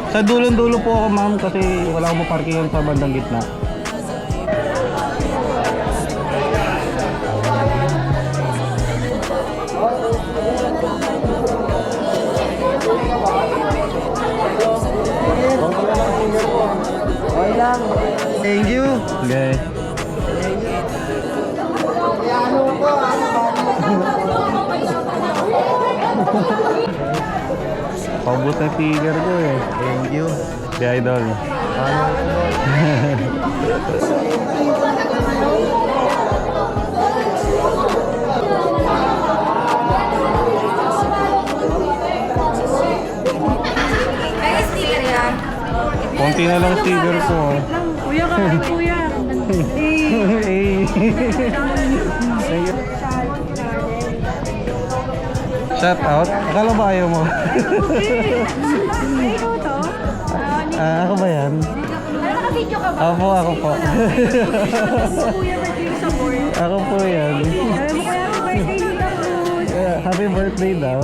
Sa dulong-dulo po ako ma'am kasi wala akong maparkingan sa bandang gitna. Thank you. Okay. Pabot na figure ko eh. Thank you. Si Idol. Kaya sticker yan. Konti na lang figure ko. Kuya ka, kuya. Hey. Thank you. Shout out. Akala ba ayaw mo? Ikaw to? Ako ba yan? Naka-video ka ba? Ako po. Kuya, birthday sa board. Ako po yan. Alam mo kaya happy birthday Nita Cruz. Happy birthday daw.